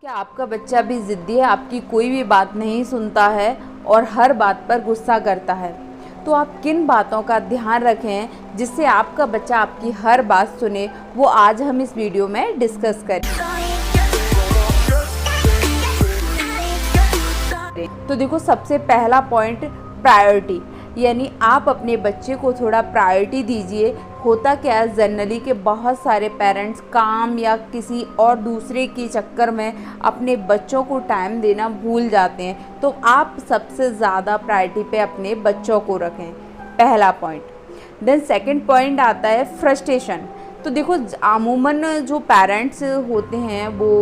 क्या आपका बच्चा भी ज़िद्दी है, आपकी कोई भी बात नहीं सुनता है और हर बात पर गुस्सा करता है? तो आप किन बातों का ध्यान रखें जिससे आपका बच्चा आपकी हर बात सुने, वो आज हम इस वीडियो में डिस्कस करें। तो देखो, सबसे पहला पॉइंट प्रायोरिटी, यानी आप अपने बच्चे को थोड़ा प्रायोरिटी दीजिए। होता क्या है, जनरली के बहुत सारे पेरेंट्स काम या किसी और दूसरे के चक्कर में अपने बच्चों को टाइम देना भूल जाते हैं। तो आप सबसे ज़्यादा प्रायोरिटी पे अपने बच्चों को रखें, पहला पॉइंट। देन सेकंड पॉइंट आता है फ्रस्ट्रेशन। तो देखो, अमूमन जो पेरेंट्स होते हैं वो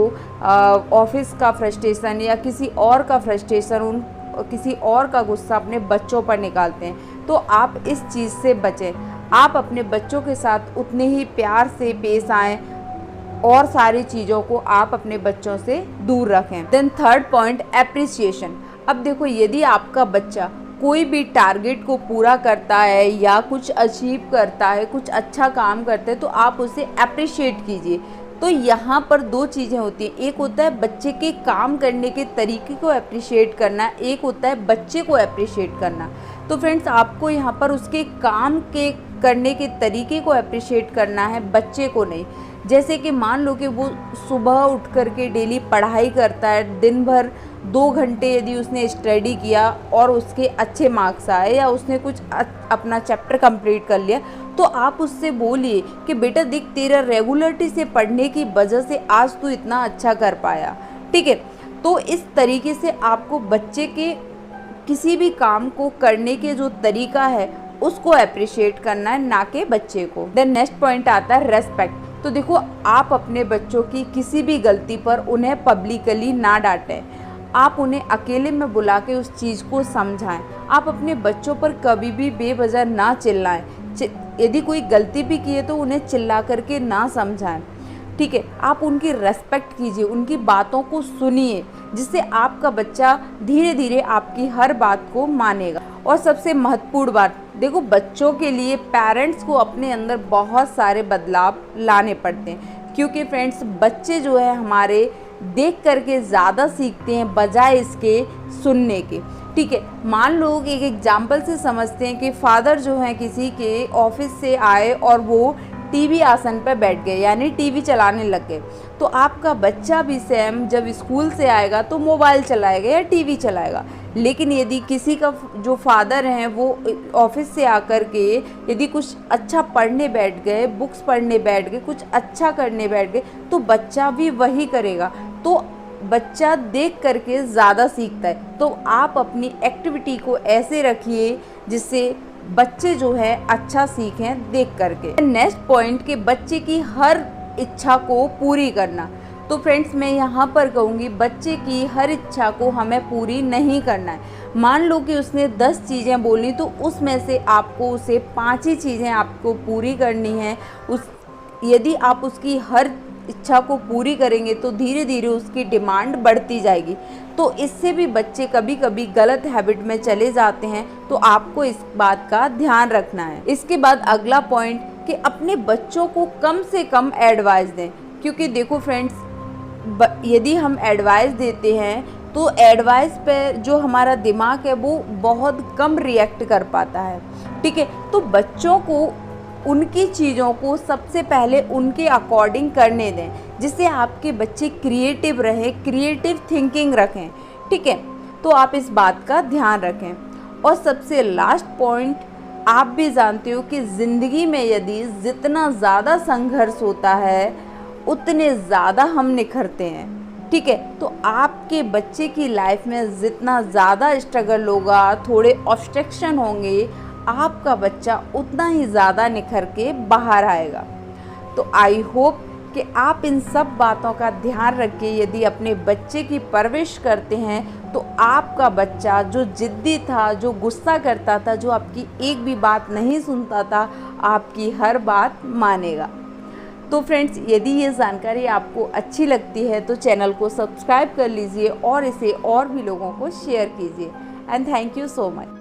ऑफिस का फ्रस्ट्रेशन या किसी और का फ्रस्ट्रेशन, किसी और का गुस्सा अपने बच्चों पर निकालते हैं। तो आप इस चीज़ से बचें। आप अपने बच्चों के साथ उतने ही प्यार से पेश आएँ और सारी चीज़ों को आप अपने बच्चों से दूर रखें। Then third point, appreciation. अब देखो, यदि आपका बच्चा कोई भी टारगेट को पूरा करता है या कुछ अचीव करता है, कुछ अच्छा काम करता है, तो आप उसे अप्रिशिएट कीजिए। तो यहाँ पर दो चीज़ें होती हैं, एक होता है बच्चे के काम करने के तरीके को अप्रिशिएट करना, एक होता है बच्चे को अप्रिशिएट करना। तो फ्रेंड्स, आपको यहाँ पर उसके काम के करने के तरीके को अप्रिशिएट करना है, बच्चे को नहीं। जैसे कि मान लो कि वो सुबह उठ कर के डेली पढ़ाई करता है, दिन भर 2 घंटे यदि उसने स्टडी किया और उसके अच्छे मार्क्स आए या उसने कुछ अपना चैप्टर कंप्लीट कर लिया, तो आप उससे बोलिए कि बेटा देख, तेरा रेगुलरिटी से पढ़ने की वजह से आज तू इतना अच्छा कर पाया, ठीक है। तो इस तरीके से आपको बच्चे के किसी भी काम को करने के जो तरीका है उसको अप्रिशिएट करना है, ना कि बच्चे को। देन नेक्स्ट पॉइंट आता है रेस्पेक्ट। तो देखो, आप अपने बच्चों की किसी भी गलती पर उन्हें पब्लिकली ना डांटें, आप उन्हें अकेले में बुला के उस चीज़ को समझाएं। आप अपने बच्चों पर कभी भी बेवजह ना चिल्लाएं। यदि कोई गलती भी की है तो उन्हें चिल्ला करके ना समझाएं, ठीक है। आप उनकी रेस्पेक्ट कीजिए, उनकी बातों को सुनिए, जिससे आपका बच्चा धीरे धीरे आपकी हर बात को मानेगा। और सबसे महत्वपूर्ण बात, देखो, बच्चों के लिए पेरेंट्स को अपने अंदर बहुत सारे बदलाव लाने पड़ते हैं, क्योंकि फ्रेंड्स, बच्चे जो है हमारे देख करके ज़्यादा सीखते हैं बजाय इसके सुनने के, ठीक है। मान लो एक एग्जाम्पल से समझते हैं कि फादर जो हैं किसी के ऑफिस से आए और वो टीवी आसन पर बैठ गए, यानी टीवी चलाने लग गए। तो आपका बच्चा भी सेम जब स्कूल से आएगा तो मोबाइल चलाएगा या टीवी चलाएगा। लेकिन यदि किसी का जो फादर हैं वो ऑफिस से आकर के यदि कुछ अच्छा पढ़ने बैठ गए, बुक्स पढ़ने बैठ गए, कुछ अच्छा करने बैठ गए, तो बच्चा भी वही करेगा। तो बच्चा देख करके ज़्यादा सीखता है। तो आप अपनी एक्टिविटी को ऐसे रखिए जिससे बच्चे जो है अच्छा सीखें देख करके। नेक्स्ट पॉइंट, कि बच्चे की हर इच्छा को पूरी करना। तो फ्रेंड्स, मैं यहाँ पर कहूँगी, बच्चे की हर इच्छा को हमें पूरी नहीं करना है। मान लो कि उसने 10 चीज़ें बोली, तो उसमें से आपको उसे 5 ही चीज़ें आपको पूरी करनी है। यदि आप उसकी हर इच्छा को पूरी करेंगे तो धीरे धीरे उसकी डिमांड बढ़ती जाएगी। तो इससे भी बच्चे कभी कभी गलत हैबिट में चले जाते हैं। तो आपको इस बात का ध्यान रखना है। इसके बाद अगला पॉइंट, कि अपने बच्चों को कम से कम एडवाइस दें। क्योंकि देखो फ्रेंड्स, यदि हम एडवाइस देते हैं तो एडवाइस पे जो हमारा दिमाग है वो बहुत कम रिएक्ट कर पाता है, ठीक है। तो बच्चों को उनकी चीज़ों को सबसे पहले उनके अकॉर्डिंग करने दें, जिससे आपके बच्चे क्रिएटिव रहें, क्रिएटिव थिंकिंग रखें, ठीक है। तो आप इस बात का ध्यान रखें। और सबसे लास्ट पॉइंट, आप भी जानते हो कि ज़िंदगी में यदि जितना ज़्यादा संघर्ष होता है उतने ज़्यादा हम निखरते हैं, ठीक है। तो आपके बच्चे की लाइफ में जितना ज़्यादा स्ट्रगल होगा, थोड़े ऑब्स्ट्रक्शन होंगे, आपका बच्चा उतना ही ज़्यादा निखर के बाहर आएगा। तो आई होप कि आप इन सब बातों का ध्यान रख के यदि अपने बच्चे की परवरिश करते हैं तो आपका बच्चा जो ज़िद्दी था, जो गुस्सा करता था, जो आपकी एक भी बात नहीं सुनता था, आपकी हर बात मानेगा। तो फ्रेंड्स, यदि ये जानकारी आपको अच्छी लगती है तो चैनल को सब्सक्राइब कर लीजिए और इसे और भी लोगों को शेयर कीजिए। And thank you so much.